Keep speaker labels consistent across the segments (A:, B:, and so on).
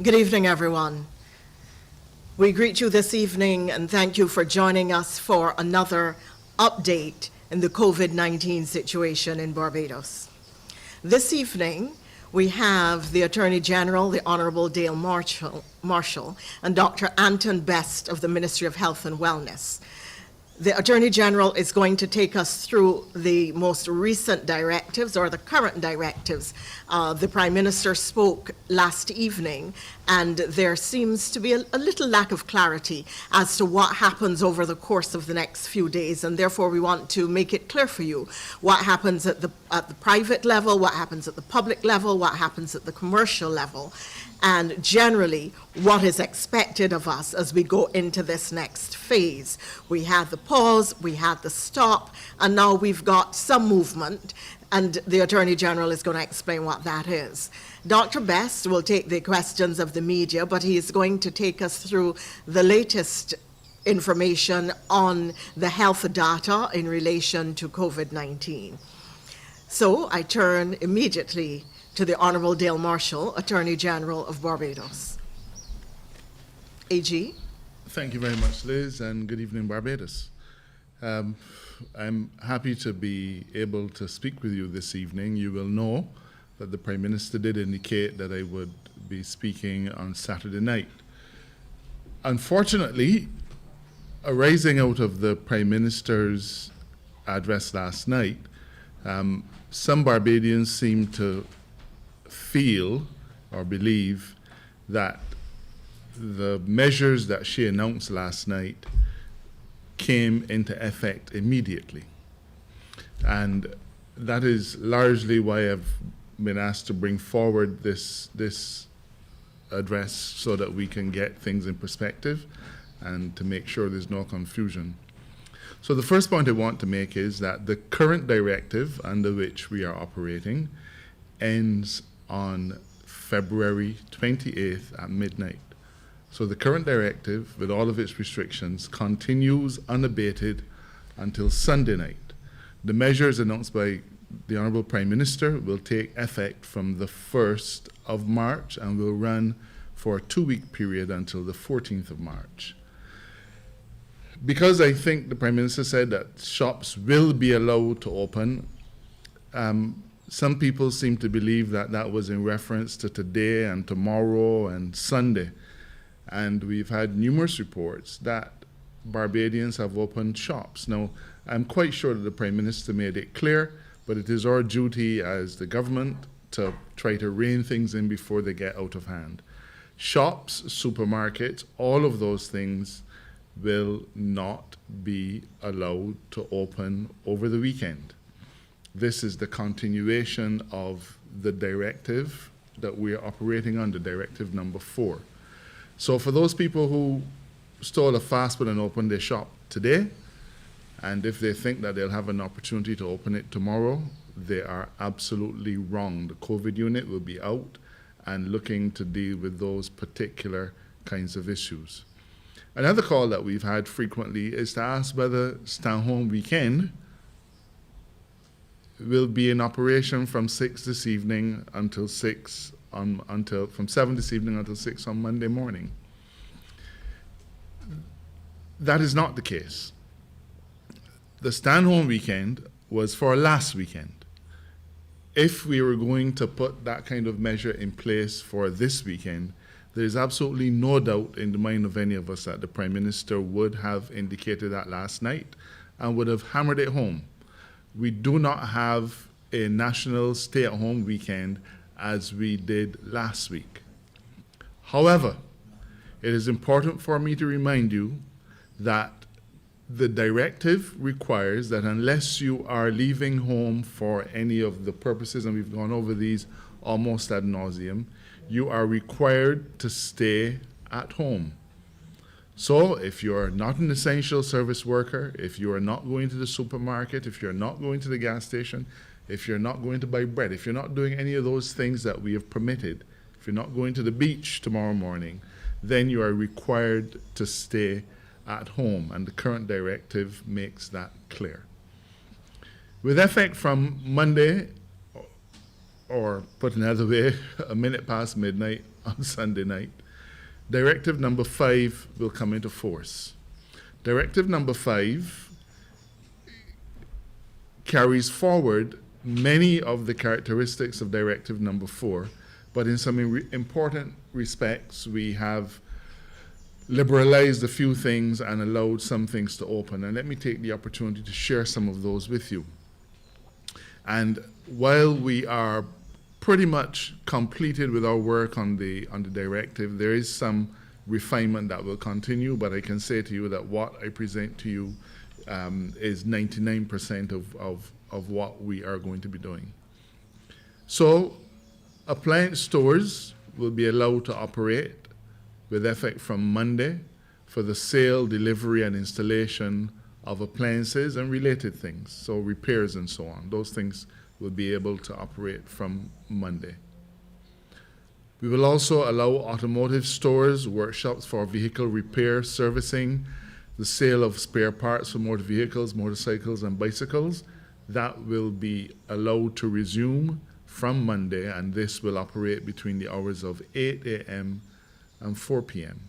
A: Good evening, everyone. We greet you this evening and thank you for joining us for another update in the COVID-19 situation in Barbados. This evening, we have the Attorney General, the Honorable Dale Marshall, and Dr. Anton Best of the Ministry of Health and Wellness. The Attorney General is going to take us through the most recent directives, or the current directives. The Prime Minister spoke last evening, and there seems to be a little lack of clarity as to what happens over the course of the next few days, and therefore we want to make it clear for you what happens at the private level, what happens at the public level, what happens at the commercial level, and generally what is expected of us as we go into this next phase. We had the pause, we had the stop, and now we've got some movement, and the Attorney General is going to explain what that is. Dr. Best will take the questions of the media, but he is going to take us through the latest information on the health data in relation to COVID-19. So I turn immediately to the Honorable Dale Marshall, Attorney General of Barbados. AG.
B: Thank you very much, Liz, and good evening, Barbados. I'm happy to be able to speak with you this evening. You will know that the Prime Minister did indicate that I would be speaking on Saturday night. Unfortunately, arising out of the Prime Minister's address last night, some Barbadians seem to feel or believe that the measures that she announced last night came into effect immediately. And that is largely why I've been asked to bring forward this address so that we can get things in perspective and to make sure there's no confusion. So the first point I want to make is that the current directive under which we are operating ends on February 28th at midnight. So the current directive, with all of its restrictions, continues unabated until Sunday night. The measures announced by the Honourable Prime Minister will take effect from the 1st of March and will run for a 2-week period until the 14th of March. Because I think the Prime Minister said that shops will be allowed to open, some people seem to believe that that was in reference to today and tomorrow and Sunday. And we've had numerous reports that Barbadians have opened shops. Now, I'm quite sure that the Prime Minister made it clear, but it is our duty as the government to try to rein things in before they get out of hand. Shops, supermarkets, all of those things will not be allowed to open over the weekend. This is the continuation of the directive that we are operating under, directive number 4. So for those people who stole a fast food and opened their shop today, and if they think that they'll have an opportunity to open it tomorrow, they are absolutely wrong. The COVID unit will be out and looking to deal with those particular kinds of issues. Another call that we've had frequently is to ask whether stay-at-home weekend will be in operation from 6 this evening until 6 from 7 this evening until 6 on Monday morning. That is not the case. The stay-at-home weekend was for last weekend. If we were going to put that kind of measure in place for this weekend, there is absolutely no doubt in the mind of any of us that the Prime Minister would have indicated that last night and would have hammered it home. We do not have a national stay-at-home weekend as we did last week. However, it is important for me to remind you that the directive requires that unless you are leaving home for any of the purposes, and we've gone over these almost ad nauseum, you are required to stay at home. So if you're not an essential service worker, if you are not going to the supermarket, if you're not going to the gas station, if you're not going to buy bread, if you're not doing any of those things that we have permitted, if you're not going to the beach tomorrow morning, then you are required to stay at home, and the current directive makes that clear. With effect from Monday, or put another way, a minute past midnight on Sunday night. Directive number 5 will come into force. Directive number 5 carries forward many of the characteristics of directive number 4, but in some important respects, we have liberalized a few things and allowed some things to open. And let me take the opportunity to share some of those with you. And while we are pretty much completed with our work on the directive, there is some refinement that will continue, but I can say to you that what I present to you is 99% of what we are going to be doing. So appliance stores will be allowed to operate with effect from Monday for the sale, delivery, and installation of appliances and related things, so repairs and so on. Those things will be able to operate from Monday. We will also allow automotive stores, workshops for vehicle repair, servicing, the sale of spare parts for motor vehicles, motorcycles, and bicycles. That will be allowed to resume from Monday, and this will operate between the hours of 8 a.m. and 4 p.m.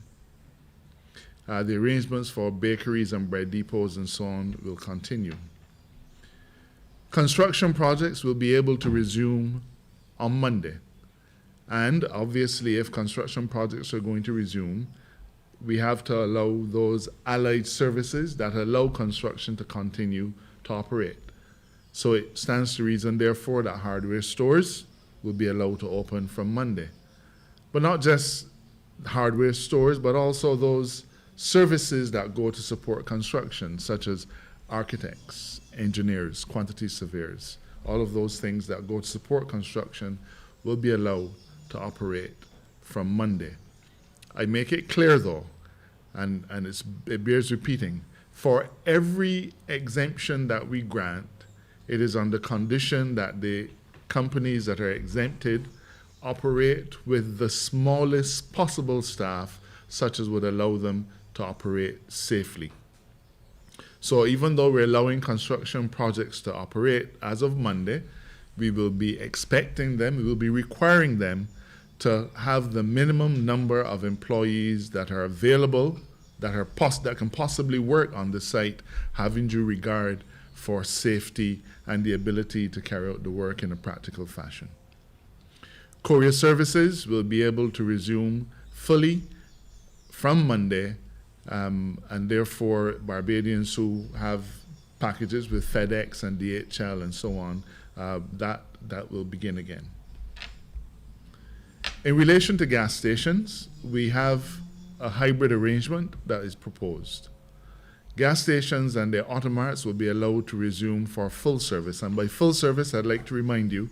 B: The arrangements for bakeries and bread depots and so on will continue. Construction projects will be able to resume on Monday. And obviously, if construction projects are going to resume, we have to allow those allied services that allow construction to continue to operate. So it stands to reason, therefore, that hardware stores will be allowed to open from Monday. But not just hardware stores, but also those services that go to support construction, such as architects, engineers, quantity surveyors. All of those things that go to support construction will be allowed to operate from Monday. I make it clear, though, and it bears repeating, for every exemption that we grant, it is on the condition that the companies that are exempted operate with the smallest possible staff, such as would allow them to operate safely. So even though we're allowing construction projects to operate as of Monday, we will be expecting them, we will be requiring them to have the minimum number of employees that are available, that can possibly work on the site, having due regard for safety and the ability to carry out the work in a practical fashion. Courier services will be able to resume fully from Monday, and therefore Barbadians who have packages with FedEx and DHL and so on, that will begin again. In relation to gas stations, we have a hybrid arrangement that is proposed. Gas stations and their automarts will be allowed to resume for full service. And by full service, I'd like to remind you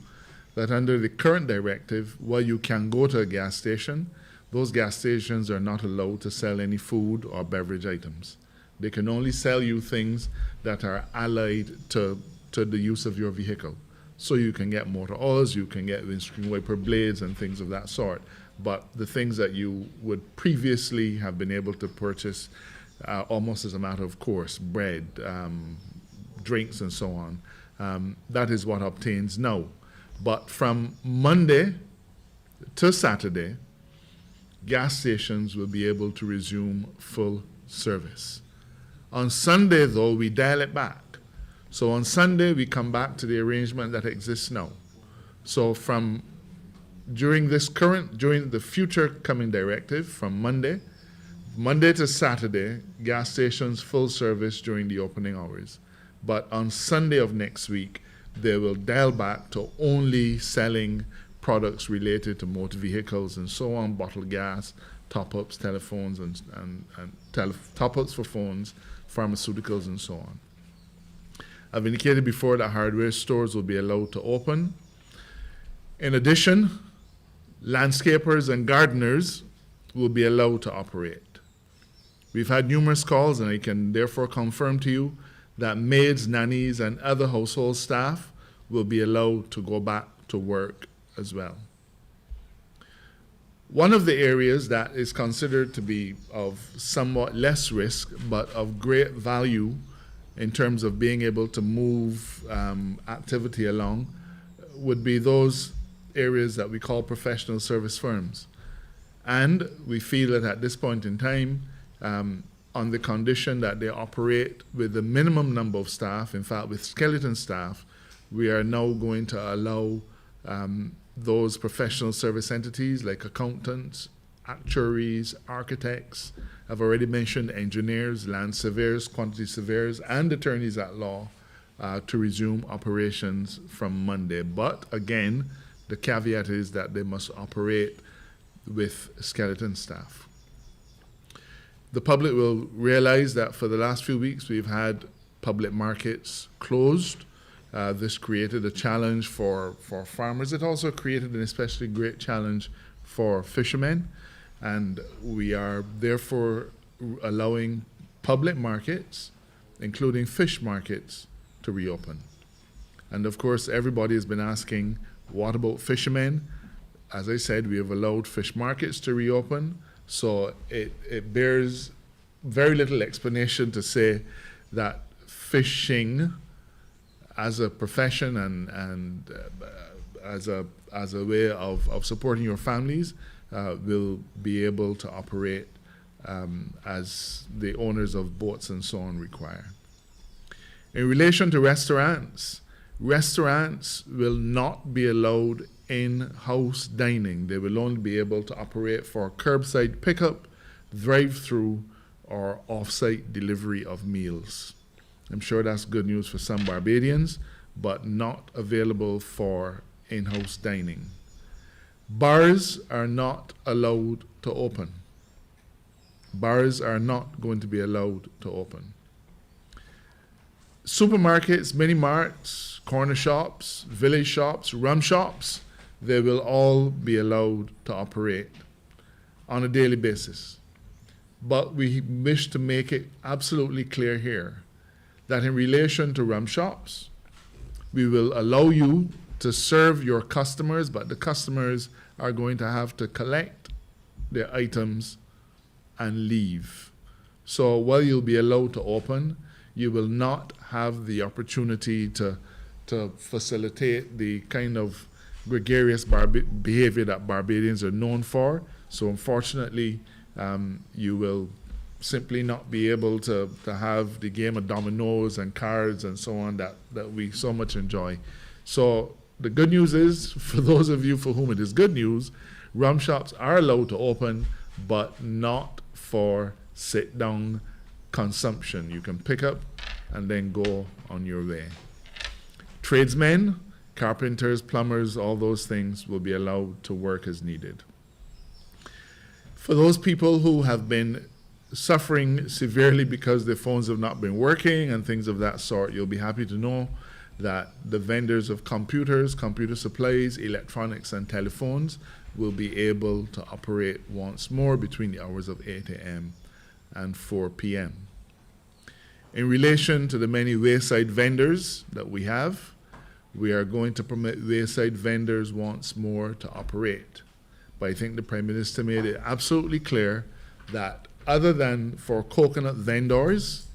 B: that under the current directive, while you can go to a gas station, those gas stations are not allowed to sell any food or beverage items. They can only sell you things that are allied to the use of your vehicle. So you can get motor oils, you can get windscreen wiper blades and things of that sort. But the things that you would previously have been able to purchase almost as a matter of course, bread, drinks and so on, that is what obtains now. But from Monday to Saturday, gas stations will be able to resume full service. On Sunday, though, we dial it back. So on Sunday, we come back to the arrangement that exists now. So during the future coming directive, from Monday to Saturday, gas stations full service during the opening hours. But on Sunday of next week, they will dial back to only selling products related to motor vehicles and so on, bottled gas, top-ups, telephones, and top-ups for phones, pharmaceuticals, and so on. I've indicated before that hardware stores will be allowed to open. In addition, landscapers and gardeners will be allowed to operate. We've had numerous calls, and I can therefore confirm to you that maids, nannies, and other household staff will be allowed to go back to work as well. One of the areas that is considered to be of somewhat less risk, but of great value in terms of being able to move activity along, would be those areas that we call professional service firms. And we feel that at this point in time, on the condition that they operate with the minimum number of staff, in fact, with skeleton staff, we are now going to allow those professional service entities like accountants, actuaries, architects, I've already mentioned engineers, land surveyors, quantity surveyors, and attorneys at law to resume operations from Monday. But again, the caveat is that they must operate with skeleton staff. The public will realize that for the last few weeks we've had public markets closed. This created a challenge for farmers. It also created an especially great challenge for fishermen. And we are therefore allowing public markets, including fish markets, to reopen. And of course, everybody has been asking, what about fishermen? As I said, we have allowed fish markets to reopen, so it bears very little explanation to say that fishing as a profession and as a way of supporting your families will be able to operate as the owners of boats and so on require. In relation to restaurants, restaurants will not be allowed in-house dining. They will only be able to operate for curbside pickup, drive-through, or off-site delivery of meals. I'm sure that's good news for some Barbadians, but not available for in-house dining. Bars are not allowed to open. Bars are not going to be allowed to open. Supermarkets, mini marts, corner shops, village shops, rum shops, they will all be allowed to operate on a daily basis. But we wish to make it absolutely clear here that in relation to rum shops, we will allow you to serve your customers, but the customers are going to have to collect their items and leave. So while you'll be allowed to open, you will not have the opportunity to facilitate the kind of gregarious behavior that Barbadians are known for. So unfortunately, you will simply not be able to have the game of dominoes and cards and so on that we so much enjoy. So the good news is, for those of you for whom it is good news, rum shops are allowed to open, but not for sit-down consumption. You can pick up and then go on your way. Tradesmen, carpenters, plumbers, all those things will be allowed to work as needed. For those people who have been suffering severely because their phones have not been working and things of that sort, you'll be happy to know that the vendors of computers, computer supplies, electronics, and telephones will be able to operate once more between the hours of 8 a.m. and 4 p.m. In relation to the many wayside vendors that we have, we are going to permit wayside vendors once more to operate. But I think the Prime Minister made it absolutely clear that other than for coconut vendors,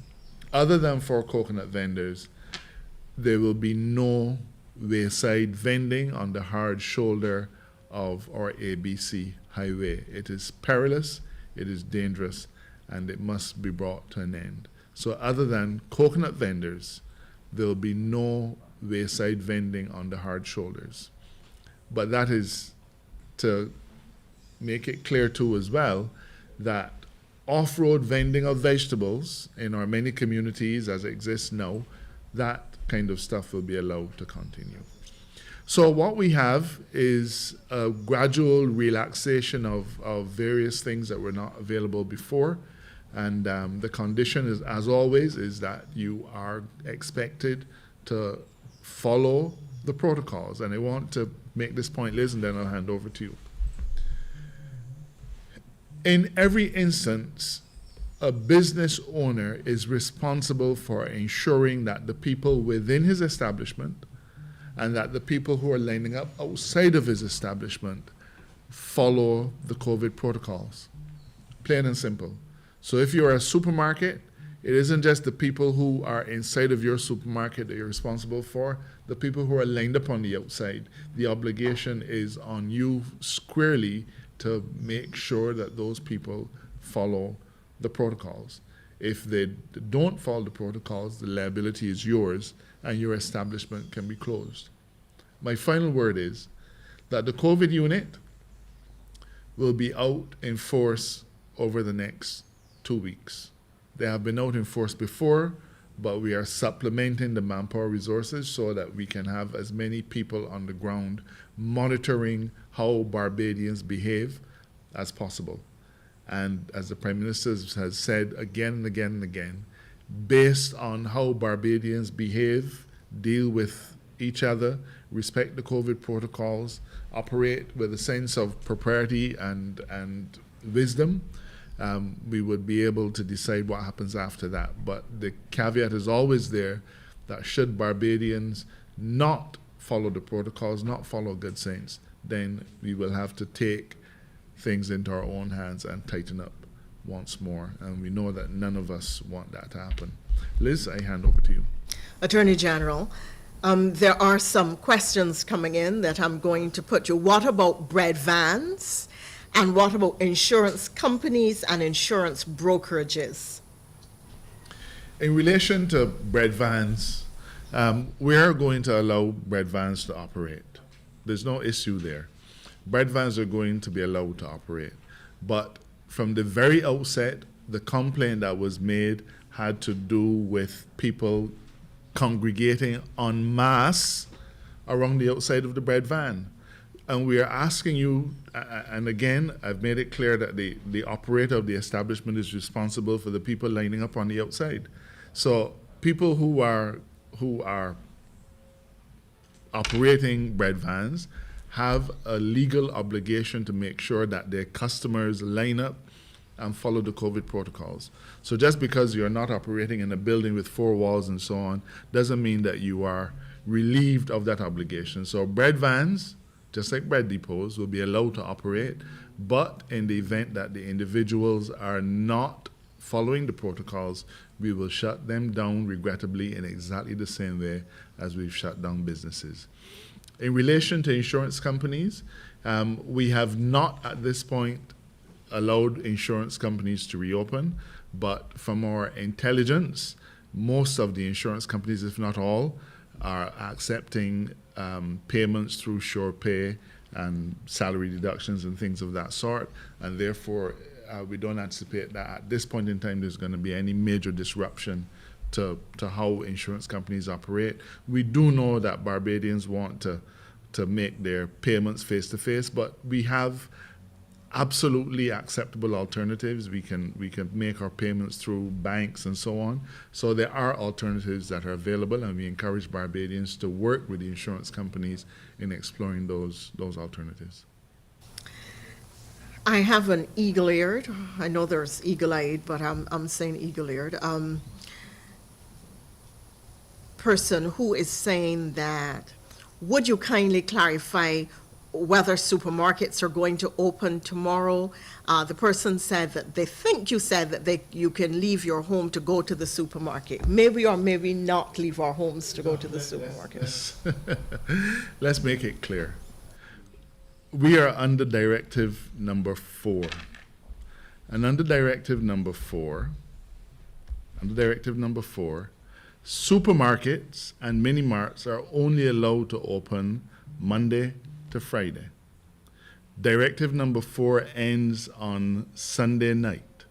B: there will be no wayside vending on the hard shoulder of our ABC highway. It is perilous, it is dangerous, and it must be brought to an end. So other than coconut vendors, there will be no wayside vending on the hard shoulders. But that is to make it clear too as well that off-road vending of vegetables in our many communities as it exists now, that kind of stuff will be allowed to continue. So what we have is a gradual relaxation of various things that were not available before. And the condition is, as always, is that you are expected to follow the protocols. And I want to make this point, Liz, and then I'll hand over to you. In every instance, a business owner is responsible for ensuring that the people within his establishment and that the people who are lining up outside of his establishment follow the COVID protocols. Plain and simple. So if you're a supermarket, it isn't just the people who are inside of your supermarket that you're responsible for, the people who are lined up on the outside. The obligation is on you squarely to make sure that those people follow the protocols. If they don't follow the protocols, the liability is yours and your establishment can be closed. My final word is that the COVID unit will be out in force over the next 2 weeks. They have been out in force before, but we are supplementing the manpower resources so that we can have as many people on the ground monitoring how Barbadians behave as possible. And as the Prime Minister has said again and again and again, based on how Barbadians behave, deal with each other, respect the COVID protocols, operate with a sense of propriety and wisdom, we would be able to decide what happens after that. But the caveat is always there that should Barbadians not follow the protocols, not follow good sense, then we will have to take things into our own hands and tighten up once more. And we know that none of us want that to happen. Liz, I hand over to you.
A: Attorney General, there are some questions coming in that I'm going to put you. What about bread vans? And what about insurance companies and insurance brokerages?
B: In relation to bread vans, we are going to allow bread vans to operate. There's no issue there. Bread vans are going to be allowed to operate. But from the very outset, the complaint that was made had to do with people congregating en masse around the outside of the bread van. And we are asking you, and again, I've made it clear that the operator of the establishment is responsible for the people lining up on the outside. So people who are operating bread vans have a legal obligation to make sure that their customers line up and follow the COVID protocols. So just because you're not operating in a building with 4 walls and so on, doesn't mean that you are relieved of that obligation. So bread vans, just like bread depots, will be allowed to operate, but in the event that the individuals are not following the protocols, we will shut them down, regrettably, in exactly the same way as we've shut down businesses. In relation to insurance companies, we have not at this point allowed insurance companies to reopen, but from our intelligence, most of the insurance companies, if not all, are accepting payments through Sure Pay and salary deductions and things of that sort, and therefore we don't anticipate that at this point in time there's going to be any major disruption to how insurance companies operate. We do know that Barbadians want to make their payments face-to-face, but we have absolutely acceptable alternatives. We can make our payments through banks and so on. So there are alternatives that are available, and we encourage Barbadians to work with the insurance companies in exploring those alternatives.
A: I have an eagle-eared, I know there's eagle-eyed, but I'm saying eagle-eared, person who is saying that, would you kindly clarify whether supermarkets are going to open tomorrow? The person said that they think you said that you can leave your home to go to the supermarket. Maybe or maybe not leave our homes to go to the supermarket.
B: Let's make it clear. We are under Directive number 4. And under Directive number 4, supermarkets and mini-marts are only allowed to open Monday to Friday. Directive number 4 ends on Sunday night.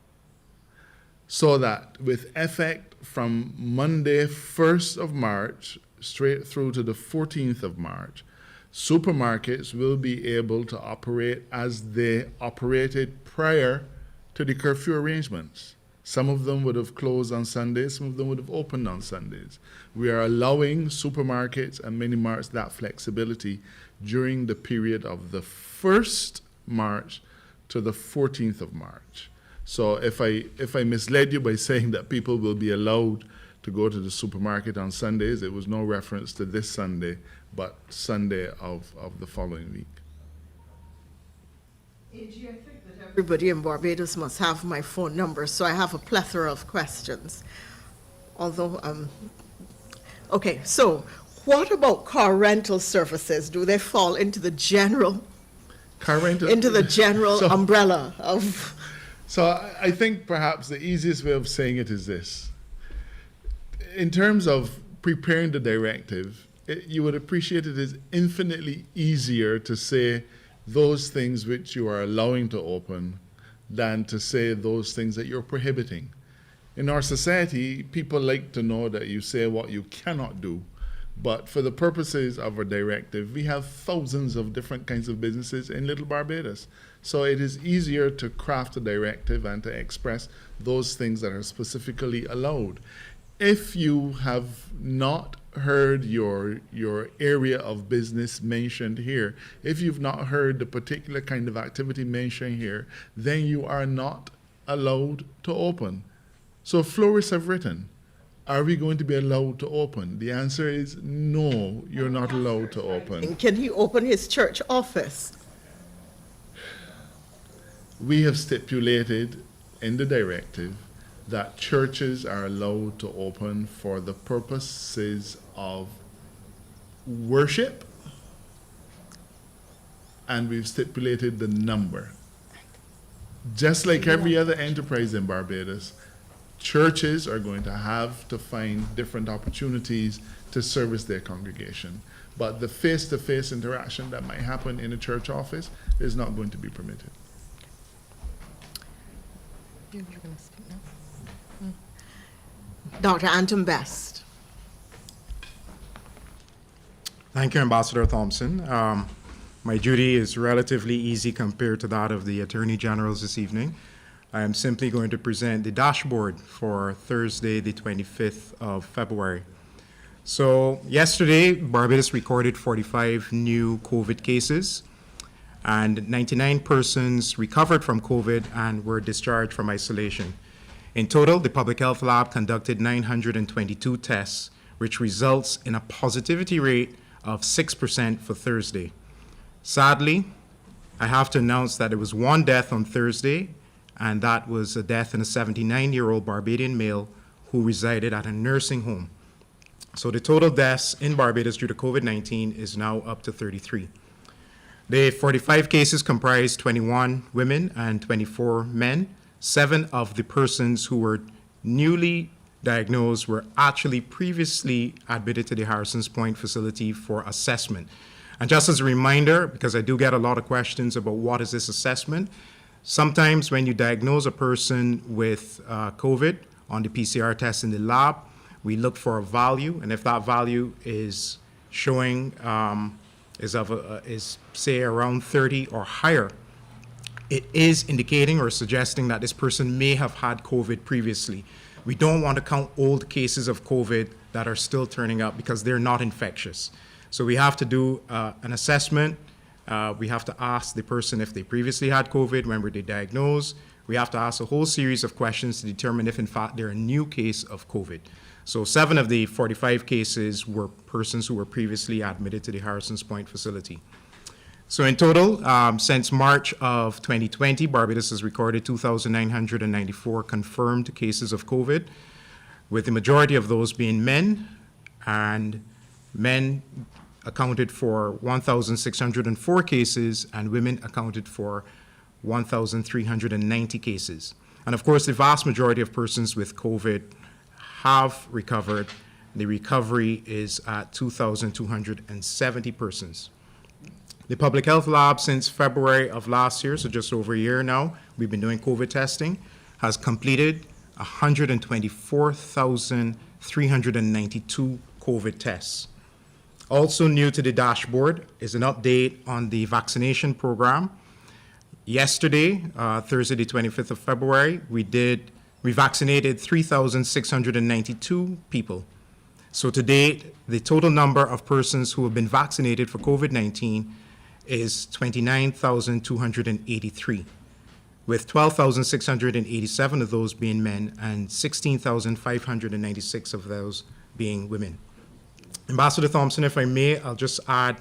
B: So that with effect from Monday 1st of March straight through to the 14th of March, supermarkets will be able to operate as they operated prior to the curfew arrangements. Some of them would have closed on Sundays, some of them would have opened on Sundays. We are allowing supermarkets and mini-marts that flexibility during the period of the 1st March to the 14th of March. So if I misled you by saying that people will be allowed to go to the supermarket on Sundays, it was no reference to this Sunday, but Sunday of the following week.
A: AG, I think that everybody in Barbados must have my phone number, so I have a plethora of questions. Although, okay, so what about car rental services? Do they fall into the general? into the general
B: So-
A: umbrella of.
B: So I think perhaps the easiest way of saying it is this. In terms of preparing the directive, you would appreciate it is infinitely easier to say those things which you are allowing to open than to say those things that you're prohibiting. In our society, people like to know that you say what you cannot do. But for the purposes of a directive, we have thousands of different kinds of businesses in Little Barbados. So it is easier to craft a directive and to express those things that are specifically allowed. If you have not heard your area of business mentioned here, if you've not heard the particular kind of activity mentioned here, then you are not allowed to open. So florists have written, are we going to be allowed to open? The answer is no, you're not allowed to open.
A: Can he open his church office?
B: We have stipulated in the directive that churches are allowed to open for the purposes of worship, and we've stipulated the number. Just like every other enterprise in Barbados, churches are going to have to find different opportunities to service their congregation. But the face-to-face interaction that might happen in a church office is not going to be permitted.
A: You're going to speak now? Dr. Anton Best.
C: Thank you, Ambassador Thompson. My duty is relatively easy compared to that of the Attorney General's this evening. I am simply going to present the dashboard for Thursday, the 25th of February. So yesterday, Barbados recorded 45 new COVID cases, and 99 persons recovered from COVID and were discharged from isolation. In total, the Public Health Lab conducted 922 tests, which results in a positivity rate of 6% for Thursday. Sadly, I have to announce that there was one death on Thursday, and that was a death in a 79-year-old Barbadian male who resided at a nursing home. So the total deaths in Barbados due to COVID-19 is now up to 33. The 45 cases comprise 21 women and 24 men. 7 of the persons who were newly diagnosed were actually previously admitted to the Harrison's Point facility for assessment. And just as a reminder, because I do get a lot of questions about what is this assessment, sometimes when you diagnose a person with COVID on the PCR test in the lab, we look for a value, and if that value is showing is say around 30 or higher, it is indicating or suggesting that this person may have had COVID previously. We don't want to count old cases of COVID that are still turning up because they're not infectious. So we have to do an assessment. We have to ask the person if they previously had COVID, when were they diagnosed. We have to ask a whole series of questions to determine if in fact they're a new case of COVID. So 7 of the 45 cases were persons who were previously admitted to the Harrison's Point facility. So in total, since March of 2020, Barbados has recorded 2,994 confirmed cases of COVID, with the majority of those being men, and men accounted for 1,604 cases, and women accounted for 1,390 cases. And of course, the vast majority of persons with COVID have recovered. The recovery is at 2,270 persons. The Public Health Lab, since February of last year, so just over a year now, we've been doing COVID testing, has completed 124,392 COVID tests. Also new to the dashboard is an update on the vaccination program. Yesterday, Thursday the 25th of February, we vaccinated 3,692 people. So to date, the total number of persons who have been vaccinated for COVID-19 is 29,283, with 12,687 of those being men and 16,596 of those being women. Ambassador Thompson, if I may, I'll just add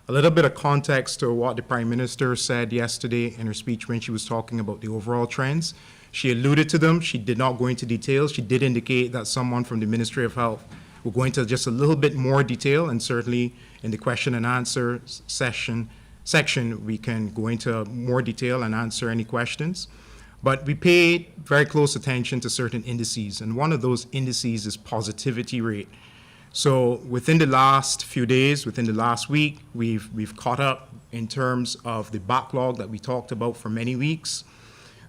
C: a little bit of context to what the Prime Minister said yesterday in her speech when she was talking about the overall trends. She alluded to them. She did not go into detail. She did indicate that someone from the Ministry of Health will go into just a little bit more detail, and certainly in the question and answer session section, we can go into more detail and answer any questions. But we pay very close attention to certain indices, and one of those indices is positivity rate. So within the last few days, within the last week, we've caught up in terms of the backlog that we talked about for many weeks.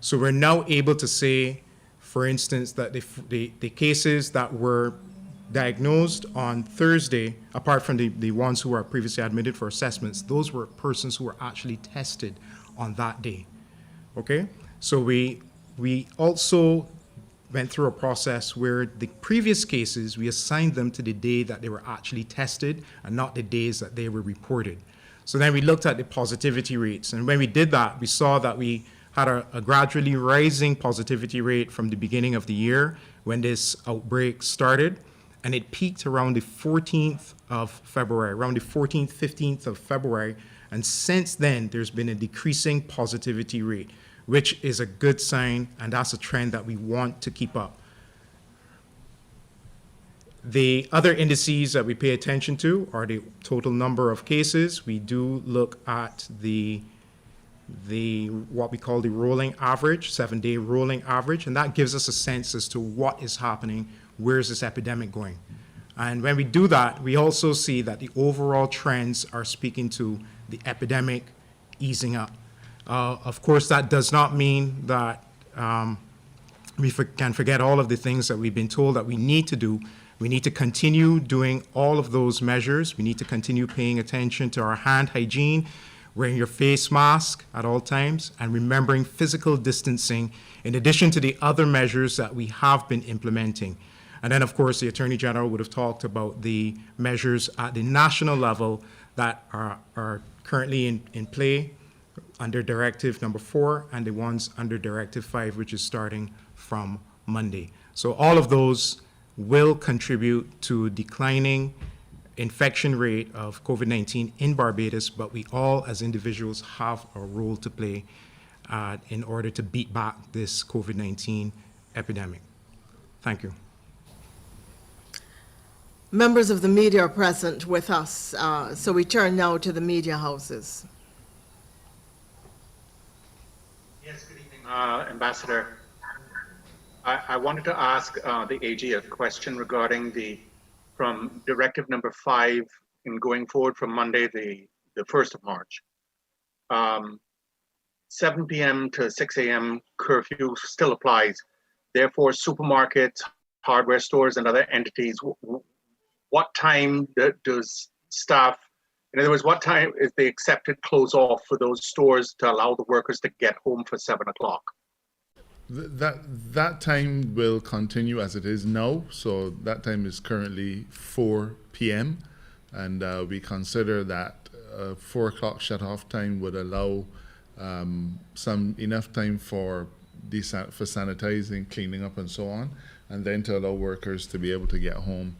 C: So we're now able to say, for instance, that the cases that were diagnosed on Thursday, apart from the ones who were previously admitted for assessments, those were persons who were actually tested on that day. Okay? So we also went through a process where the previous cases, we assigned them to the day that they were actually tested and not the days that they were reported. So then we looked at the positivity rates. And when we did that, we saw that we had a gradually rising positivity rate from the beginning of the year when this outbreak started. And it peaked around the 14th of February, around the 14th, 15th of February. And since then, there's been a decreasing positivity rate, which is a good sign, and that's a trend that we want to keep up. The other indices that we pay attention to are the total number of cases. We do look at the what we call the rolling average, 7-day rolling average, and that gives us a sense as to what is happening, where is this epidemic going. And when we do that, we also see that the overall trends are speaking to the epidemic easing up. Of course, that does not mean that we can forget all of the things that we've been told that we need to do. We need to continue doing all of those measures. We need to continue paying attention to our hand hygiene, wearing your face mask at all times, and remembering physical distancing, in addition to the other measures that we have been implementing. And then, of course, the Attorney General would have talked about the measures at the national level that are currently in play under Directive number 4 and the ones under Directive 5, which is starting from Monday. So all of those will contribute to declining infection rate of COVID-19 in Barbados, but we all as individuals have a role to play in order to beat back this COVID-19 epidemic. Thank you.
A: Members of the media are present with us, so we turn now to the media houses.
D: Yes, good evening, Ambassador. I wanted to ask the AG a question regarding from Directive number 5 in going forward from Monday, the 1st of March. 7 p.m. to 6 a.m. curfew still applies. Therefore, supermarkets, hardware stores, and other entities, what time does staff, in other words, what time is the accepted close off for those stores to allow the workers to get home for 7 o'clock?
B: That time will continue as it is now. So that time is currently 4 p.m. And we consider that 4 o'clock shut-off time would allow enough time for sanitizing, cleaning up, and so on, and then to allow workers to be able to get home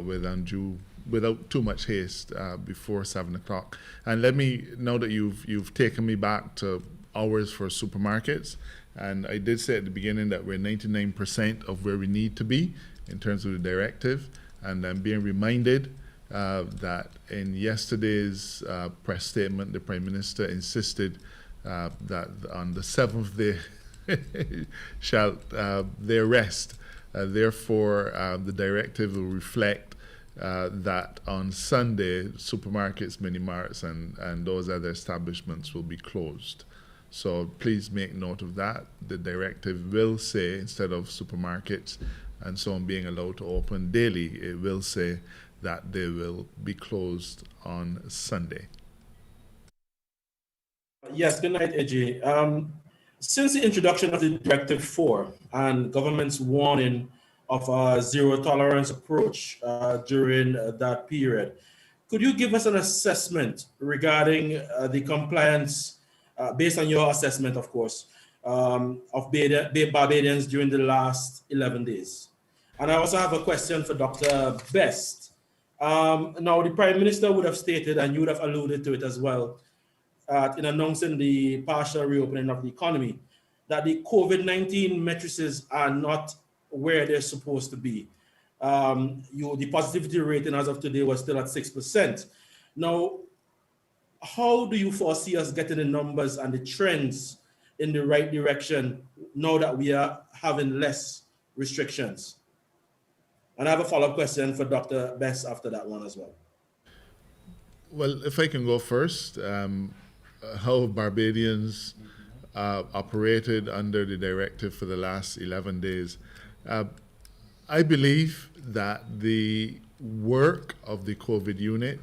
B: without too much haste before 7 o'clock. And let me, now that you've taken me back to hours for supermarkets, and I did say at the beginning that we're 99% of where we need to be in terms of the directive, and I'm being reminded that in yesterday's press statement, the Prime Minister insisted that on the 7th day shall they rest. Therefore, the directive will reflect that on Sunday, supermarkets, mini-marts, and those other establishments will be closed. So please make note of that. The directive will say, instead of supermarkets and so on being allowed to open daily, it will say that they will be closed on Sunday.
E: Yes, good night, AJ. Since the introduction of the Directive 4 and government's warning of a zero tolerance approach during that period, could you give us an assessment regarding the compliance, based on your assessment, of course, of Barbadians during the last 11 days? And I also have a question for Dr. Best. Now, the Prime Minister would have stated, and you would have alluded to it as well, in announcing the partial reopening of the economy, that the COVID-19 matrices are not where they're supposed to be. The positivity rating as of today was still at 6%. Now, how do you foresee us getting the numbers and the trends in the right direction now that we are having less restrictions? And I have a follow-up question for Dr. Bess after that one as well.
B: Well, if I can go first, how Barbadians operated under the directive for the last 11 days. I believe that the work of the COVID unit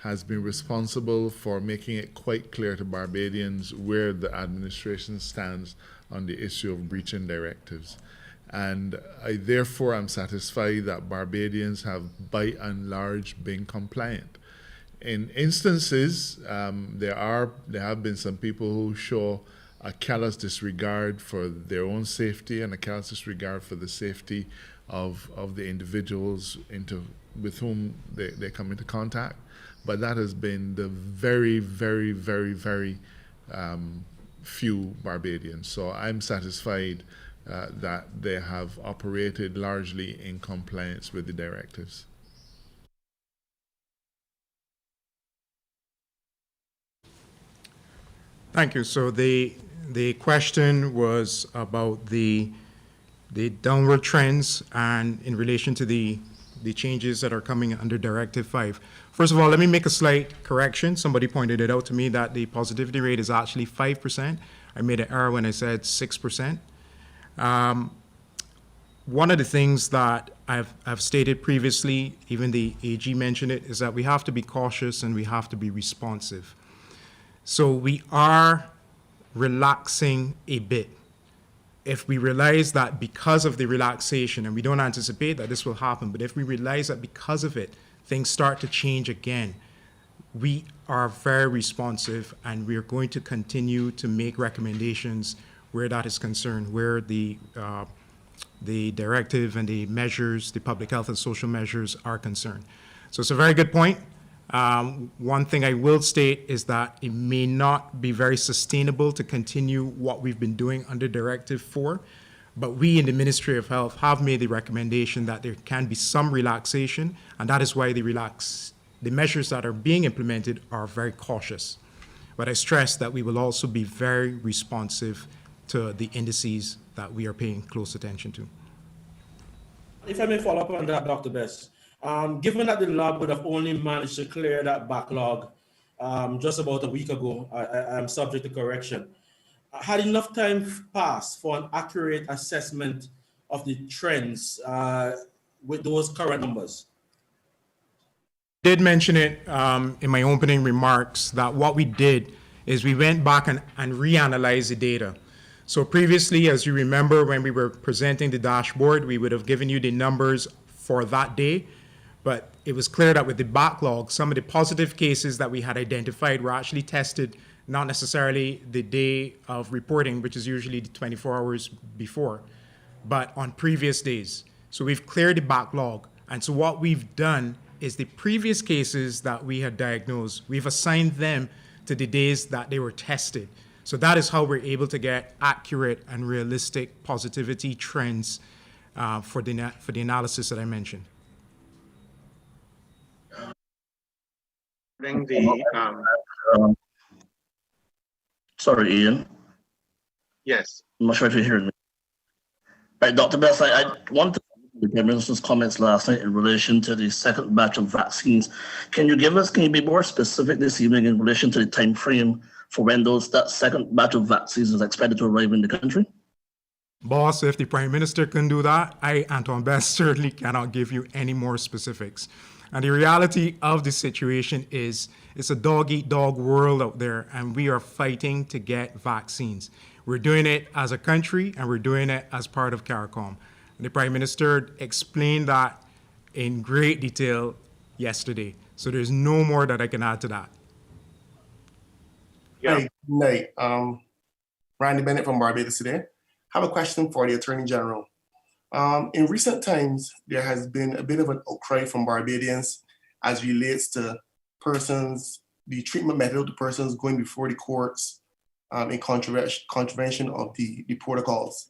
B: has been responsible for making it quite clear to Barbadians where the administration stands on the issue of breaching directives. And I therefore am satisfied that Barbadians have by and large been compliant. In instances, there have been some people who show a callous disregard for their own safety and a callous disregard for the safety of the individuals with whom they come into contact. But that has been the very, very, very, very few Barbadians. So I'm satisfied that they have operated largely in compliance with the directives.
C: Thank you. So the question was about the downward trends and in relation to the changes that are coming under Directive 5. First of all, let me make a slight correction. Somebody pointed it out to me that the positivity rate is actually 5%. I made an error when I said 6%. One of the things that I've stated previously, even the AG mentioned it, is that we have to be cautious and we have to be responsive. So we are relaxing a bit. If we realize that because of the relaxation, and we don't anticipate that this will happen, but if we realize that because of it, things start to change again, we are very responsive and we are going to continue to make recommendations where that is concerned, where the directive and the measures, the public health and social measures are concerned. So it's a very good point. One thing I will state is that it may not be very sustainable to continue what we've been doing under Directive 4, but we in the Ministry of Health have made the recommendation that there can be some relaxation, and that is why the measures that are being implemented are very cautious. But I stress that we will also be very responsive to the indices that we are paying close attention to.
E: If I may follow up on that, Dr. Bess. Given that the lab would have only managed to clear that backlog just about a week ago, I'm subject to correction. Had enough time passed for an accurate assessment of the trends with those current numbers?
C: I did mention it in my opening remarks that what we did is we went back and reanalyzed the data. So previously, as you remember, when we were presenting the dashboard, we would have given you the numbers for that day. But it was clear that with the backlog, some of the positive cases that we had identified were actually tested, not necessarily the day of reporting, which is usually the 24 hours before, but on previous days. So we've cleared the backlog. And so what we've done is the previous cases that we had diagnosed, we've assigned them to the days that they were tested. So that is how we're able to get accurate and realistic positivity trends for the analysis that I mentioned.
F: Sorry, Ian.
D: Yes.
F: I'm not sure if you're hearing me. Right, Dr. Bess, I want to the Prime Minister's comments last night in relation to the second batch of vaccines. Can you be more specific this evening in relation to the time frame for when that second batch of vaccines is expected to arrive in the country?
C: Boss, if the Prime Minister can do that, I, Anton Bess, certainly cannot give you any more specifics. And the reality of the situation is it's a dog-eat-dog world out there, and we are fighting to get vaccines. We're doing it as a country, and we're doing it as part of CARICOM. And the Prime Minister explained that in great detail yesterday. So there's no more that I can add to that.
G: Yeah. Good night. Randy Bennett from Barbados today. I have a question for the Attorney General. In recent times, there has been a bit of an outcry from Barbadians as relates to the treatment method of the persons going before the courts in contravention of the protocols.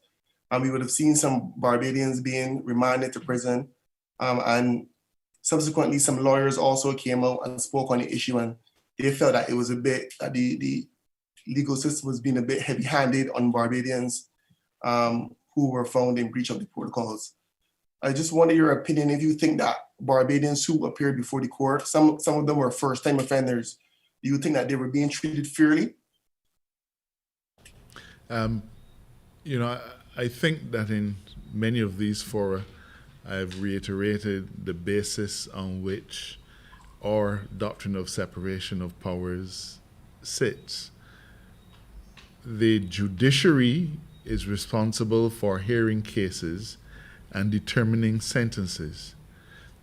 G: We would have seen some Barbadians being remanded to prison, and subsequently some lawyers also came out and spoke on the issue and they felt that it was a bit, that the legal system was being a bit heavy-handed on Barbadians who were found in breach of the protocols. I just wonder your opinion if you think that Barbadians who appeared before the court, some of them were first-time offenders, do you think that they were being treated fairly?
B: I think that in many of these fora, I've reiterated the basis on which our doctrine of separation of powers sits. The judiciary is responsible for hearing cases and determining sentences.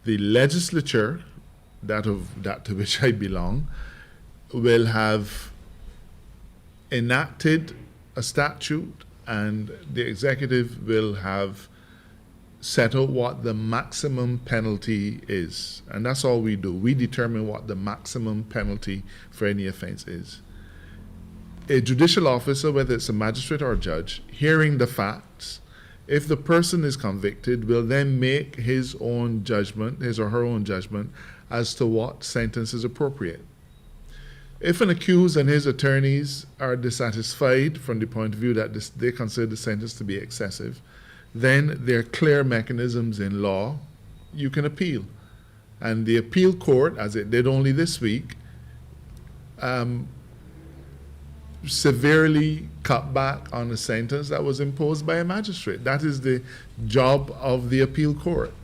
B: The legislature, that to which I belong, will have enacted a statute, and the executive will have set out what the maximum penalty is. And that's all we do. We determine what the maximum penalty for any offense is. A judicial officer, whether it's a magistrate or a judge, hearing the facts, if the person is convicted, will then make his own judgment, his or her own judgment, as to what sentence is appropriate. If an accused and his attorneys are dissatisfied from the point of view that they consider the sentence to be excessive, then there are clear mechanisms in law. You can appeal. And the appeal court, as it did only this week, severely cut back on a sentence that was imposed by a magistrate. That is the job of the appeal court.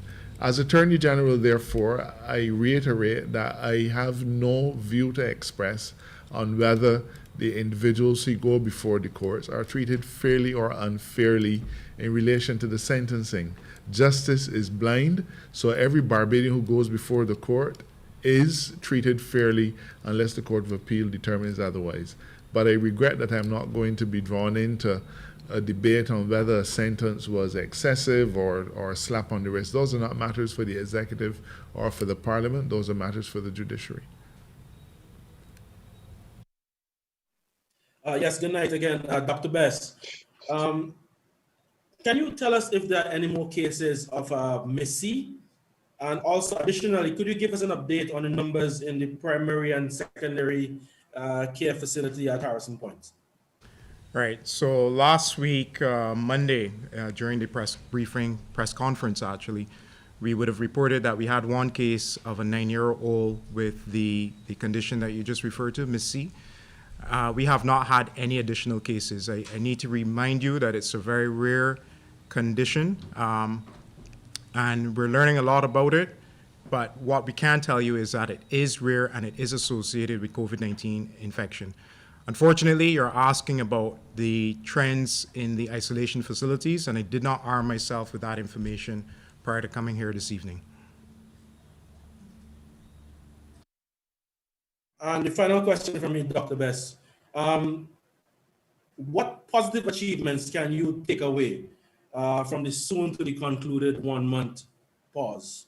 B: As Attorney General, therefore, I reiterate that I have no view to express on whether the individuals who go before the courts are treated fairly or unfairly in relation to the sentencing. Justice is blind, so every Barbadian who goes before the court is treated fairly unless the Court of Appeal determines otherwise. But I regret that I'm not going to be drawn into a debate on whether a sentence was excessive or a slap on the wrist. Those are not matters for the executive or for the parliament. Those are matters for the judiciary.
E: Yes, good night again, Dr. Bess. Can you tell us if there are any more cases of Missy? And also, additionally, could you give us an update on the numbers in the primary and secondary care facility at Harrison Point?
C: Right. So last week, Monday, during the press conference, actually, we would have reported that we had one case of a 9-year-old with the condition that you just referred to, Miss C. We have not had any additional cases. I need to remind you that it's a very rare condition, and we're learning a lot about it. But what we can tell you is that it is rare and it is associated with COVID-19 infection. Unfortunately, you're asking about the trends in the isolation facilities, and I did not arm myself with that information prior to coming here this evening.
E: And the final question from me, Dr. Bess. What positive achievements can you take away from the soon to be concluded 1-month pause?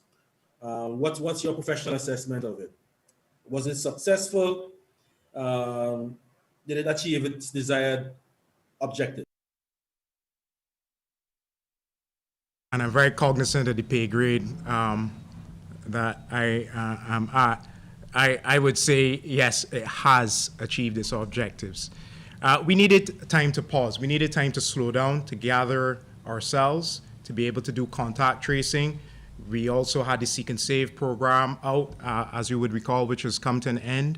E: What's your professional assessment of it? Was it successful? Did it achieve its desired objective?
C: And I'm very cognizant of the pay grade that I am at. I would say, yes, it has achieved its objectives. We needed time to pause. We needed time to slow down, to gather ourselves, to be able to do contact tracing. We also had the Seek and Save program out, as you would recall, which has come to an end.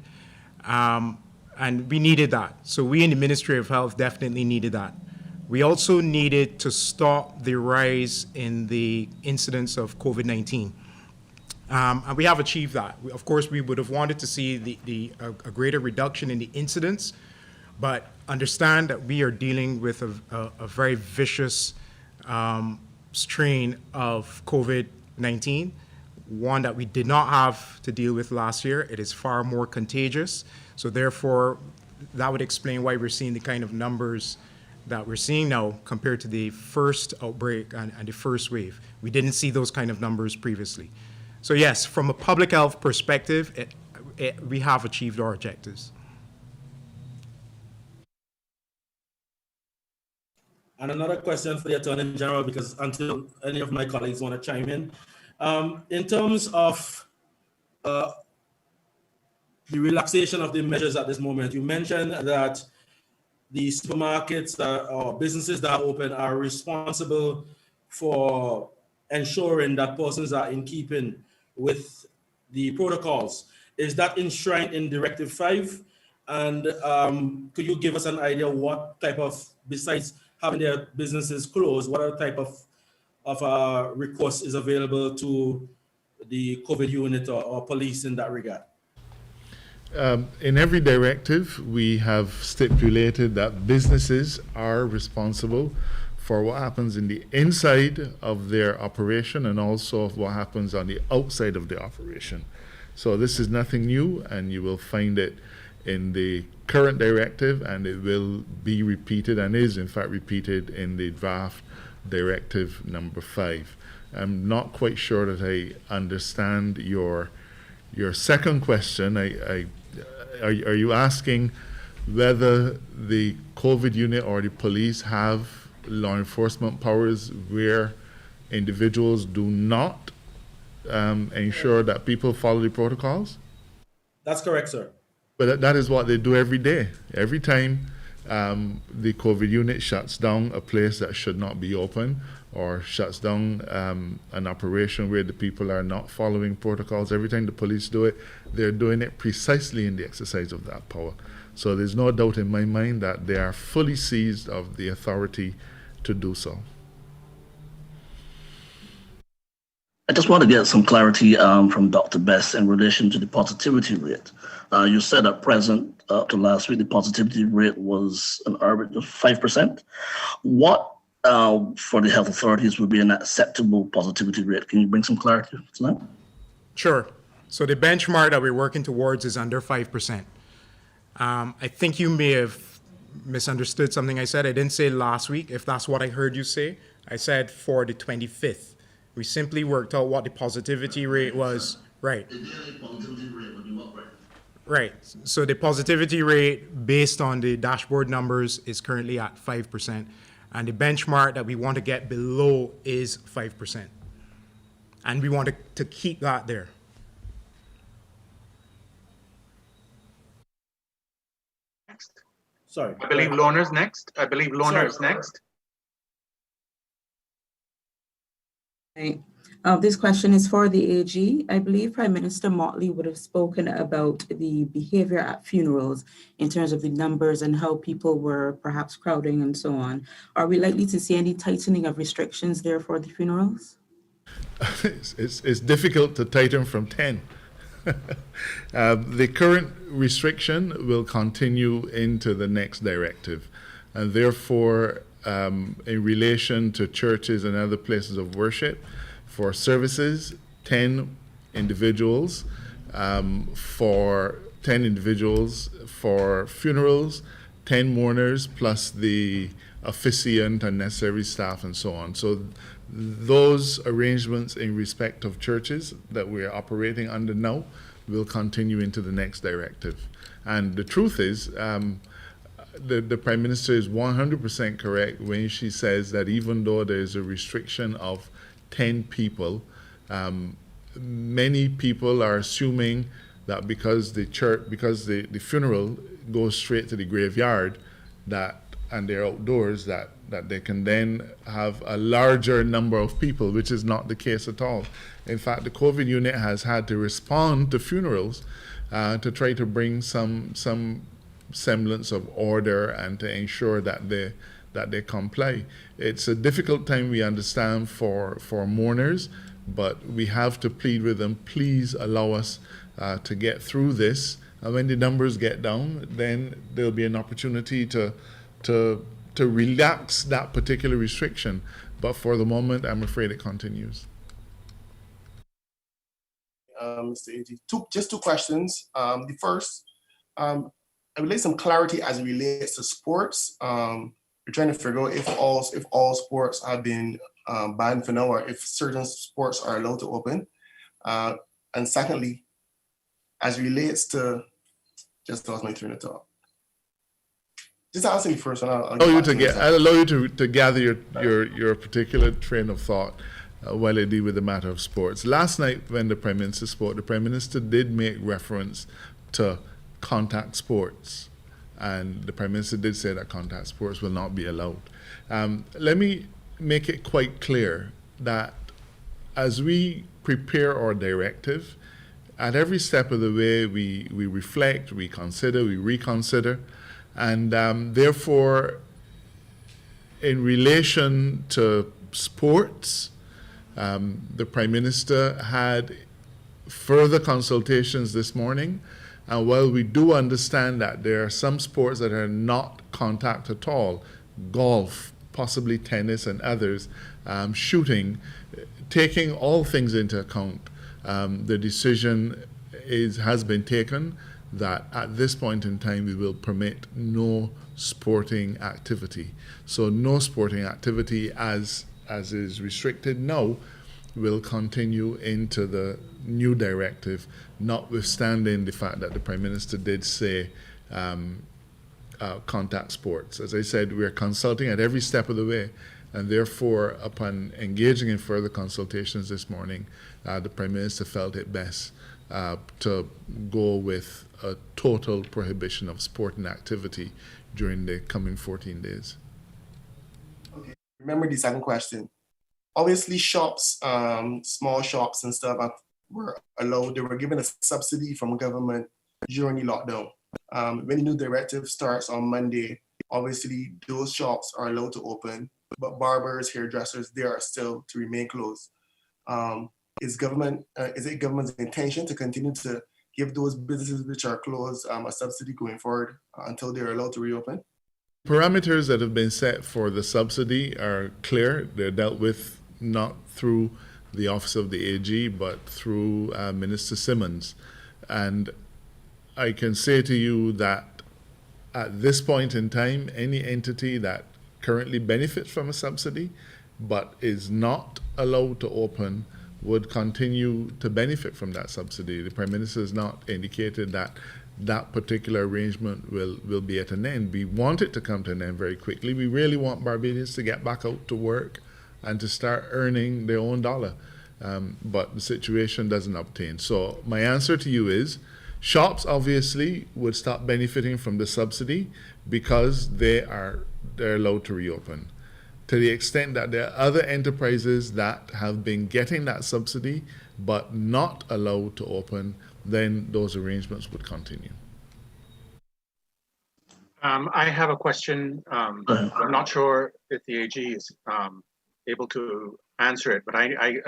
C: And we needed that. So we in the Ministry of Health definitely needed that. We also needed to stop the rise in the incidence of COVID-19. And we have achieved that. Of course, we would have wanted to see a greater reduction in the incidence, but understand that we are dealing with a very vicious strain of COVID-19, one that we did not have to deal with last year. It is far more contagious. So therefore, that would explain why we're seeing the kind of numbers that we're seeing now compared to the first outbreak and the first wave. We didn't see those kind of numbers previously. So yes, from a public health perspective, we have achieved our objectives.
E: And another question for the Attorney General, because until any of my colleagues want to chime in terms of the relaxation of the measures at this moment. You mentioned that the supermarkets or businesses that are open are responsible for ensuring that persons are in keeping with the protocols. Is that enshrined in Directive 5? And could you give us an idea what type of, besides having their businesses closed, what other type of recourse is available to the COVID unit or police in that regard?
B: In every directive, we have stipulated that businesses are responsible for what happens in the inside of their operation and also of what happens on the outside of the operation. So this is nothing new, and you will find it in the current directive, and it will be repeated and is in fact repeated in the draft directive number 5. I'm not quite sure that I understand your second question. Are you asking whether the COVID unit or the police have law enforcement powers where individuals do not ensure that people follow the protocols?
E: That's correct, sir.
B: But that is what they do every day. Every time the COVID unit shuts down a place that should not be open or shuts down an operation where the people are not following protocols, every time the police do it, they're doing it precisely in the exercise of that power. So there's no doubt in my mind that they are fully seized of the authority to do so.
F: I just want to get some clarity from Dr. Best in relation to the positivity rate. You said at present, up to last week, the positivity rate was an average of 5%. What for the health authorities would be an acceptable positivity rate? Can you bring some clarity to that?
C: Sure. So the benchmark that we're working towards is under 5%. I think you may have misunderstood something I said. I didn't say last week, if that's what I heard you say. I said for the 25th. We simply worked out what the positivity rate was. Right.
F: The daily positivity rate would be what, right?
C: Right. So the positivity rate based on the dashboard numbers is currently at 5%. And the benchmark that we want to get below is 5%. And we want to keep that there.
D: Next.
E: Sorry.
D: I believe Lorna's next. I believe Lorna is next.
H: Right. This question is for the AG. I believe Prime Minister Motley would have spoken about the behavior at funerals in terms of the numbers and how people were perhaps crowding and so on. Are we likely to see any tightening of restrictions there for the funerals?
B: It's difficult to tighten from 10. The current restriction will continue into the next directive, and therefore in relation to churches and other places of worship, for services, 10 individuals, for funerals, 10 mourners, plus the officiant and necessary staff and so on. So those arrangements in respect of churches that we're operating under now will continue into the next directive. And the truth is, the Prime Minister is 100% correct when she says that even though there's a restriction of 10 people, many people are assuming that because the funeral goes straight to the graveyard, and they're outdoors, that they can then have a larger number of people, which is not the case at all. In fact, the COVID unit has had to respond to funerals to try to bring some semblance of order and to ensure that they comply. It's a difficult time, we understand, for mourners, but we have to plead with them, please allow us to get through this. And when the numbers get down, then there'll be an opportunity to relax that particular restriction. But for the moment, I'm afraid it continues.
G: Mr. AG, just two questions. The first, I would like some clarity as it relates to sports. We're trying to figure out if all sports have been banned for now, or if certain sports are allowed to open. And secondly, as it relates to, just lost my train of thought. Just answer me first, and I'll
B: allow you to gather your particular train of thought while I deal with the matter of sports. Last night, when the Prime Minister spoke, the Prime Minister did make reference to contact sports. And the Prime Minister did say that contact sports will not be allowed. Let me make it quite clear that as we prepare our directive, at every step of the way, we reflect, we consider, we reconsider, and therefore, in relation to sports, the Prime Minister had further consultations this morning. And while we do understand that there are some sports that are not contact at all, golf, possibly tennis and others, shooting, taking all things into account, the decision has been taken that at this point in time we will permit no sporting activity. So no sporting activity as is restricted now will continue into the new directive, notwithstanding the fact that the Prime Minister did say contact sports. As I said, we are consulting at every step of the way, and therefore, upon engaging in further consultations this morning, the Prime Minister felt it best to go with a total prohibition of sporting activity during the coming 14 days.
G: Okay. Remember the second question. Obviously, shops, small shops and stuff were allowed. They were given a subsidy from government during the lockdown. When the new directive starts on Monday, obviously those shops are allowed to open, but barbers, hairdressers, they are still to remain closed. Is it government's intention to continue to give those businesses which are closed a subsidy going forward until they're allowed to reopen?
B: Parameters that have been set for the subsidy are clear. They're dealt with not through the Office of the AG, but through Minister Simmons. And I can say to you that at this point in time, any entity that currently benefits from a subsidy but is not allowed to open would continue to benefit from that subsidy. The Prime Minister has not indicated that that particular arrangement will be at an end. We want it to come to an end very quickly. We really want Barbadians to get back out to work and to start earning their own dollar. But the situation doesn't obtain. So my answer to you is, shops obviously would stop benefiting from the subsidy because they're allowed to reopen. To the extent that there are other enterprises that have been getting that subsidy but not allowed to open, then those arrangements would continue.
D: I have a question. I'm not sure if the AG is able to answer it, but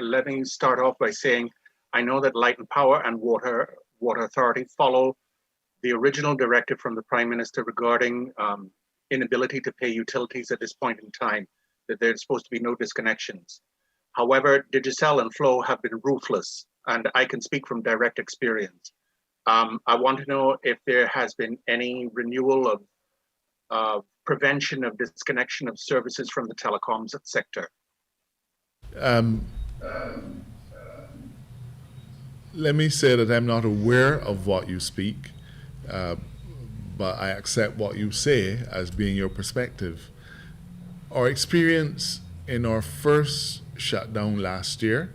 D: let me start off by saying I know that Light and Power and Water Authority follow the original directive from the Prime Minister regarding inability to pay utilities at this point in time, that there's supposed to be no disconnections. However, Digicel and Flow have been ruthless, and I can speak from direct experience. I want to know if there has been any renewal of prevention of disconnection of services from the telecoms sector.
B: Let me say that I'm not aware of what you speak, but I accept what you say as being your perspective. Our experience in our first shutdown last year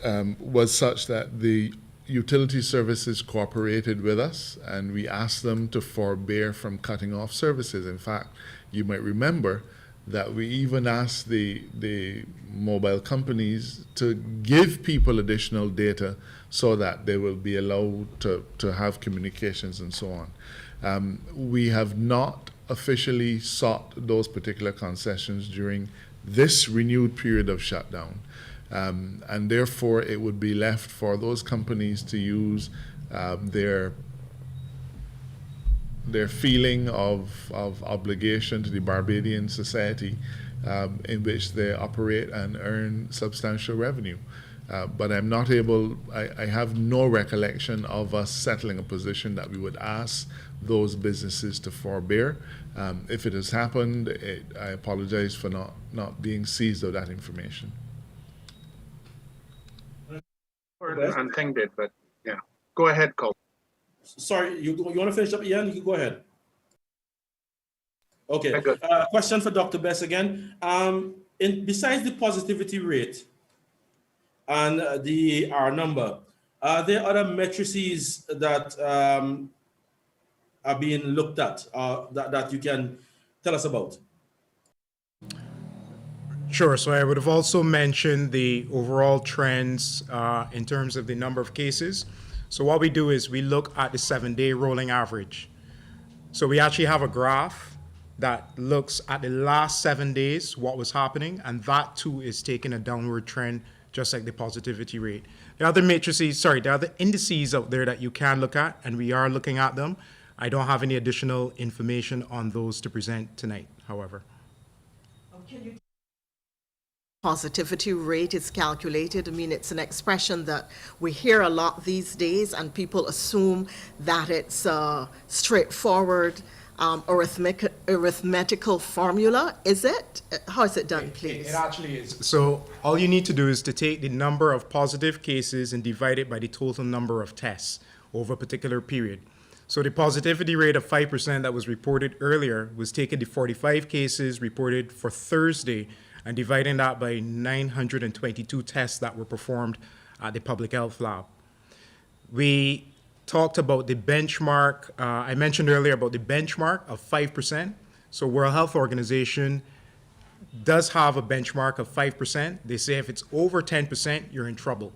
B: was such that the utility services cooperated with us and we asked them to forbear from cutting off services. In fact, you might remember that we even asked the mobile companies to give people additional data so that they will be allowed to have communications and so on. We have not officially sought those particular concessions during this renewed period of shutdown. And therefore, it would be left for those companies to use their feeling of obligation to the Barbadian society in which they operate and earn substantial revenue. But I'm not able, I have no recollection of us settling a position that we would ask those businesses to forbear. If it has happened, I apologize for not being seized of that information.
D: And Thing did, but yeah. Go ahead, Cole.
E: Sorry, you want to finish up, Ian? You can go ahead. Okay.
D: Good.
E: Question for Dr. Bess again. Besides the positivity rate and the R number, Are there other matrices that are being looked at that you can tell us about?
C: Sure. So I would have also mentioned the overall trends in terms of the number of cases. So what we do is we look at the 7-day rolling average. So we actually have a graph that looks at the last 7 days, what was happening, and that too is taking a downward trend, just like the positivity rate. There are other indices out there that you can look at, and we are looking at them. I don't have any additional information on those to present tonight, however.
A: Positivity rate is calculated. I mean, it's an expression that we hear a lot these days, and people assume that it's a straightforward arithmetical formula. Is it? How is it done, please?
C: It actually is. So all you need to do is to take the number of positive cases and divide it by the total number of tests over a particular period. So the positivity rate of 5% that was reported earlier was taking the 45 cases reported for Thursday and dividing that by 922 tests that were performed at the public health lab. We talked about the benchmark. I mentioned earlier about the benchmark of 5%. So World Health Organization does have a benchmark of 5%. They say if it's over 10%, you're in trouble.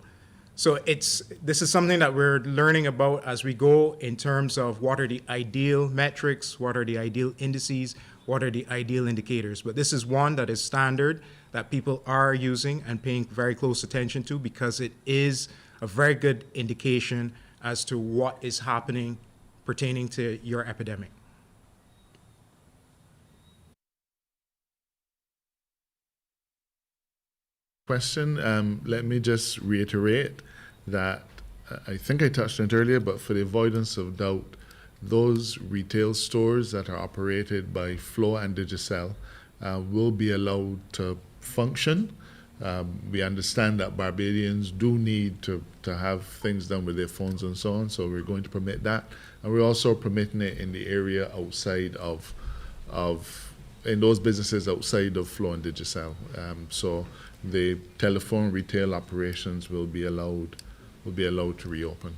C: So this is something that we're learning about as we go in terms of what are the ideal metrics, what are the ideal indices, what are the ideal indicators. But this is one that is standard, that people are using and paying very close attention to, because it is a very good indication as to what is happening pertaining to your epidemic.
B: Question. Let me just reiterate that I think I touched on it earlier, but for the avoidance of doubt, those retail stores that are operated by Flow and Digicel will be allowed to function. We understand that Barbadians do need to have things done with their phones and so on, so we're going to permit that. And we're also permitting it in the area outside of in those businesses outside of Flow and Digicel. So the telephone retail operations will be allowed to reopen.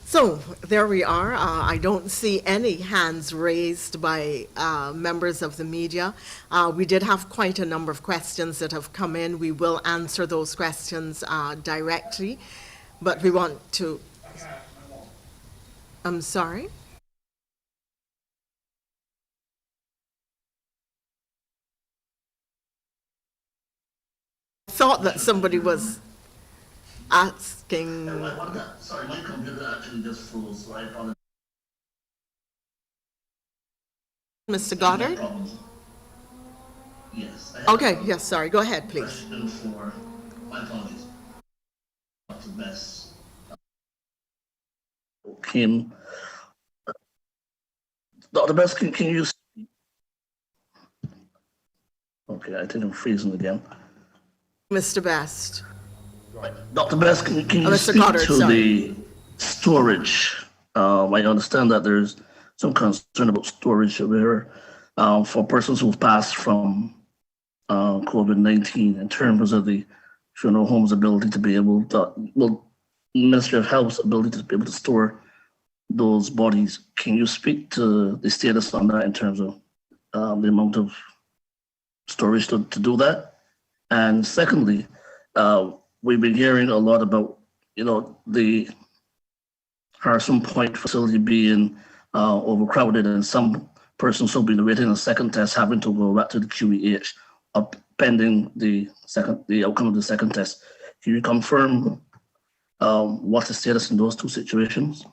A: So there we are. I don't see any hands raised by members of the media. We did have quite a number of questions that have come in. We will answer those questions directly, but we want to. I'm sorry? I thought that somebody was asking.
F: Sorry, my computer actually just froze, so I apologize.
A: Mr. Goddard?
F: Yes.
A: Okay, yes, sorry. Go ahead, please.
F: Question for, my apologies. Dr. Bess. Kim. Dr. Bess, can you speak? Okay, I think I'm freezing again.
A: Mr. Best.
F: Dr. Best, can you
A: Mr.
F: speak
A: Goddard,
F: to
A: sorry.
F: the storage? I understand that there's some concern about storage there for persons who've passed from COVID-19 in terms of the funeral home's ability to be able to, Ministry of Health's ability to be able to store those bodies. Can you speak to the status on that in terms of the amount of storage to do that? And secondly, we've been hearing a lot about, the Harrison Point facility being overcrowded and some persons who've been waiting a second test having to go back to the QEH pending the outcome of the second test. Can you confirm what's the status in those two situations?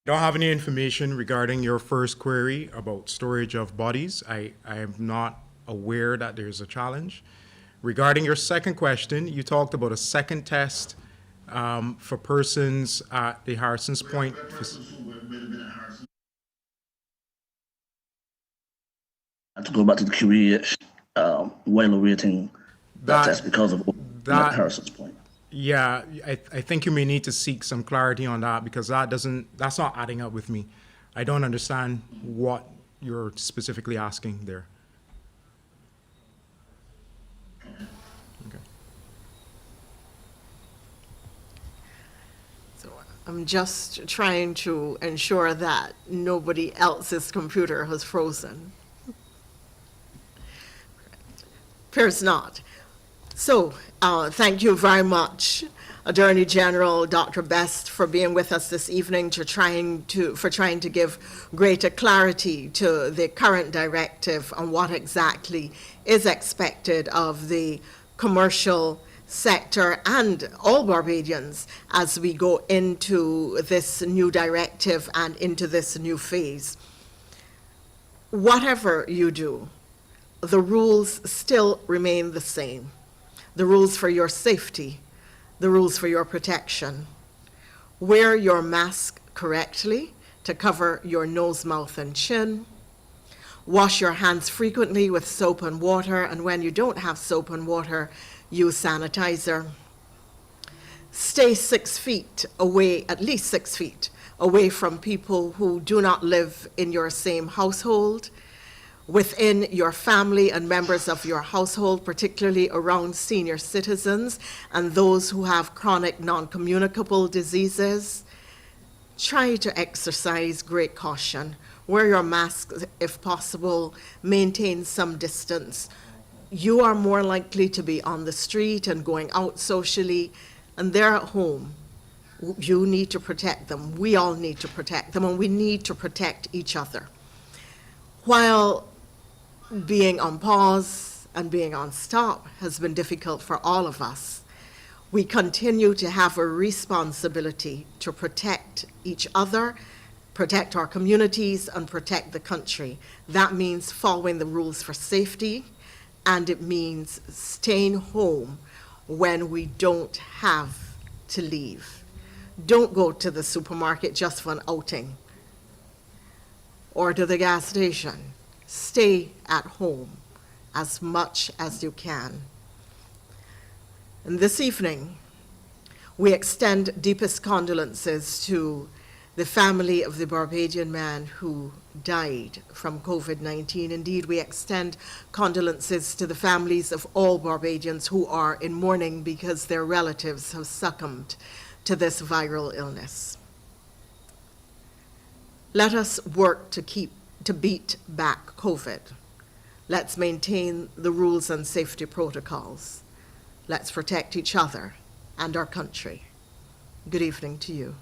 C: I don't have any information regarding your first query about storage of bodies. I am not aware that there's a challenge. Regarding your second question, you talked about a second test for persons at the Harrison's Point.
F: And to go back to the QEH while awaiting that test because of Harrison's Point.
C: Yeah, I think you may need to seek some clarity on that, because that's not adding up with me. I don't understand what you're specifically asking there.
A: I'm just trying to ensure that nobody else's computer has frozen. Appears not. So, thank you very much, Attorney General Dr. Best, for being with us this evening for trying to give greater clarity to the current directive on what exactly is expected of the commercial sector and all Barbadians as we go into this new directive and into this new phase. Whatever you do, the rules still remain the same. The rules for your safety, the rules for your protection. Wear your mask correctly to cover your nose, mouth, and chin. Wash your hands frequently with soap and water, and when you don't have soap and water, use sanitizer. Stay 6 feet away, at least 6 feet away from people who do not live in your same household, within your family and members of your household, particularly around senior citizens and those who have chronic non-communicable diseases. Try to exercise great caution. Wear your mask if possible. Maintain some distance. You are more likely to be on the street and going out socially, and they're at home. You need to protect them. We all need to protect them, and we need to protect each other. While being on pause and being on stop has been difficult for all of us, we continue to have a responsibility to protect each other, protect our communities, and protect the country. That means following the rules for safety, and it means staying home when we don't have to leave. Don't go to the supermarket just for an outing or to the gas station. Stay at home as much as you can. And this evening, we extend deepest condolences to the family of the Barbadian man who died from COVID-19. Indeed, we extend condolences to the families of all Barbadians who are in mourning because their relatives have succumbed to this viral illness. Let us work to beat back COVID. Let's maintain the rules and safety protocols. Let's protect each other and our country. Good evening to you.